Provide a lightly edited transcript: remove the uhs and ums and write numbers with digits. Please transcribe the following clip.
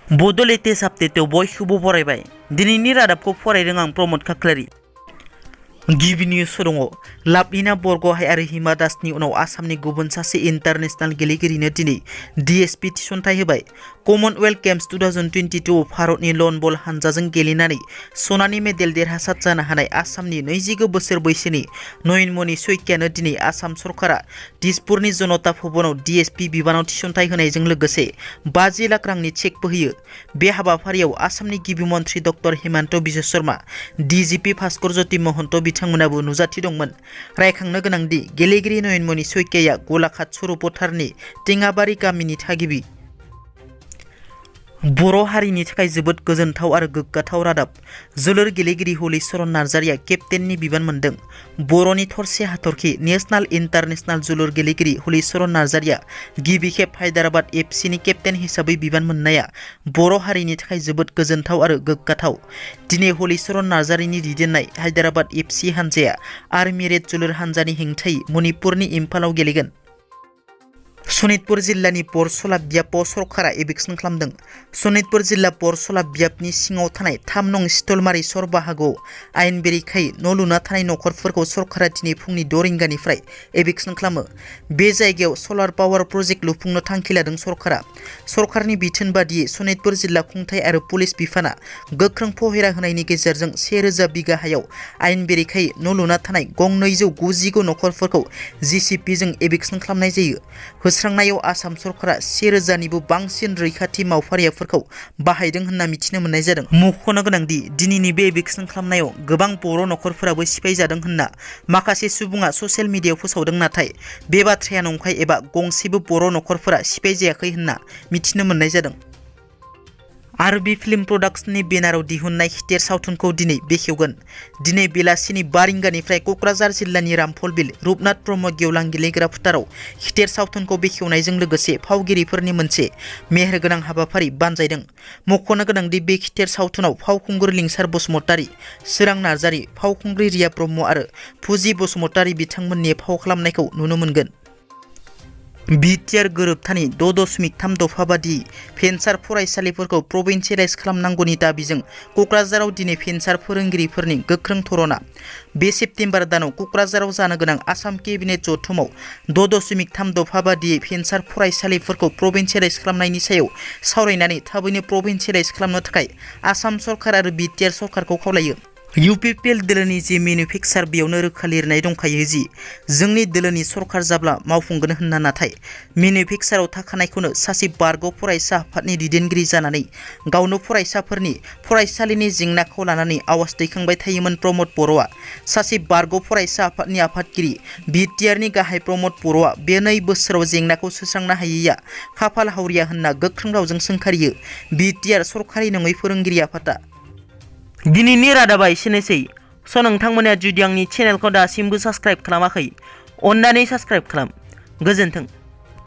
बड' लेटेस्ट आपडेटआव बयखौबो बरायबाय। दिनैनि रादाबखौ फरायदों आं प्रमद खाख्लारि। गिबि निउस दङ। लाभलिना बरग'हाइ आरो हिमा दासनि उनाव आसामनि गुबुन सासे इन्टारनेशनेल गेलेगिरिनो दिनै डिएसपि थिसनथाइ होबाय। कमनवेल्थ गेम्स 2022 भारतनि लन बल हानजाजों गेलेनानै सनानि मेडेल देरहासार जानो हानाय आसामनि 29 बोसोर बैसोनि नयनमणि शइकियानो दिनै आसाम सरकारा दिसपुरनि जनता भवनाव डिएसपि बिबानाव थिसनथाइ होनायजों लोगोसे 50 लाख रांनि चेकबो होयो। बे हाबाफारियाव आसामनि गिबि मन्थ्रि डक्टर हेमन्त बिश्व शर्मा, डिजिपि भास्कर ज्योति महन्त बिथांमोनाबो नुजाथि दंमोन। रायखांनो गोनांदि गेलेगिरि नयनमणि शइकियाया गलाघाट सरपथारनि टेङाबारि गामिनि थागिबि। बर' हारिनि थाखाय जोबोद गोजोनथाव आरो गोग्गाथाव रादाब। जोलुर गेलेगिरि हलिचरन नार्जारिया केप्टेननि बिबान मोनदों। बर'नि थरसे हाथरखि नेशनेल इन्टारनेशनेल जोलुर गेलेगिरि हलिचरन नार्जारिया गिबि खेब हायद्राबाद एफसिनि केप्टेन हिसाबै बिबान मोननाया बर' हारिनि थाखाय जोबोद गोजोनथाव आरो गोग्गाथाव। दिनै हलिचरन नार्जारिनि दैदेननाय हायद्राबाद एफसि हानजाया आर्मि रेड जोलुर हानजानि हेंथायै मणिपुरनि इम्फालाव गेलेगोन। सनितपुर जिल्लानि बरसला बियाबाव सरकारा एभिकसन खालामदों। सनितपुर जिल्ला बरसला बियाबनि सिङाव थानाय 3 नं सितलमारि सर बाहागोआव आयेन बेरेखायै न' लुना थानाय नखरफोरखौ सरकारा दिनै फुंनि 6 रिंगानिफ्राय एभिकसन खालामो। बे जायगायाव सलार पावार प्रजेक्ट लुफुंनो थांखि लादों सरकारा। सरकारनि बिथोन बादियै सनितपुर जिल्ला खुंथाय आरो पुलिस बिफाना गोख्रों पहरा होनायनि गेजेरजों 1000 बिगा हायाव आयेन बेरेखायै न' लुना थानाय गं 299 नखरफोरखौ जिसिपिजों एभिकसन खालामनाय जायो। होस्रांनायाव आसाम सरकारा 1000 निबो बांसिन रैखाथि मावफारियाफोरखौ बाहायदों होनना मिथिनो मोननाय जादों। मख'नो गोनांदि दिनैनि बे एभिकसन खालामनायाव गोबां बर' नखरफोराबो सिफायजादों होनना माखासे सुबुङा ससियेल मिडियायाव फोसावदों, नाथाय बे बाथ्राया नंखाय एबा गंसेबो बर' नखरफोरा सिफायजायाखै होनना मिथिनो मोननाय जादों। आरबि फिल्म प्रडाक्शननि बेनाराव दिहुननाय खिथेर सावथुनखौ दिनै बेखेवगोन। दिनै बेलासिनि 5 रिंगानिफ्राय क'क्राझार जिल्लानि रामफलबिल रुपनाथ ब्रह्म गेवलां गेलेग्रा फोथाराव खिथेर सावथुनखौ बेखेवनायजों लोगोसे फावगिरिफोरनि मोनसे मेहेरगोनां हाबाफारि बानजायदों। मख'नो गोनांदि बे खिथेर सावथुनाव फावखुंगुर लिंसार बसुमतारी, सोरां नार्जारि, फावखुंग्रि रिया ब्रह्म आरो फुजि बसुमतारी बिथांमोननि फाव खालामनायखौ नुनो मोनगोन। बिटिआर गोरोबथानि 6.3 दफा बादियै फेन्सार फरायसालिफोरखौ प्रभिन्सियेलाइज खालामनांगौनि दाबिजों क'क्राझाराव दिनै फेन्सार फोरोंगिरिफोरनि गोख्रों धरना। बे सेप्तेम्बर दानाव क'क्राझाराव जानो गोनां आसाम केबिनेट जथुमाव 6.3 दफा बादियै फेन्सार फरायसालिफोरखौ प्रभिन्सियेलाइज खालामनायनि सायाव सावरायनानै थाबैनो प्रभिन्सियेलाइज खालामनो थाखाय आसाम सरकार आरो बिटिआर सरकारखौ खावलायो। इउपिपिएल दोलोनि जि मेनुफेक्सार बेयावनो रोखा लिरनाय दंखायो जि जोंनि दोलोनि सरकार जाब्ला मावफुंगोन होनना, नाथाय मेनुफेक्साराव थाखानायखौनो सासे बारग' फरायसा आफादनि दैदेनगिरि जानानै गावनो फरायसाफोरनि फरायसालिनि जेंनाखौ लानानै आवाज दैखांबाय थायोमोन प्रमद बर'आ। सासे बारग' फरायसा आफादनि आफादगिरि बिटिआरनि गाहाय प्रमद बर'आ बे 2 बोसोराव जेंनाखौ सुस्रांनो हायैया खाफाल हावरिया होनना गोख्रों रावजों सोंखारियो बिटिआर सरकारि नङै फोरोंगिरि आफादा। दिनैनि रादाबा एसेनोसै। नोंथांमोना जुदि आंनि चेनेलखौ दासिमबो साबस्क्राइब खालामाखै, अन्नानै साबस्क्राइब खालाम। गोजोन्थों।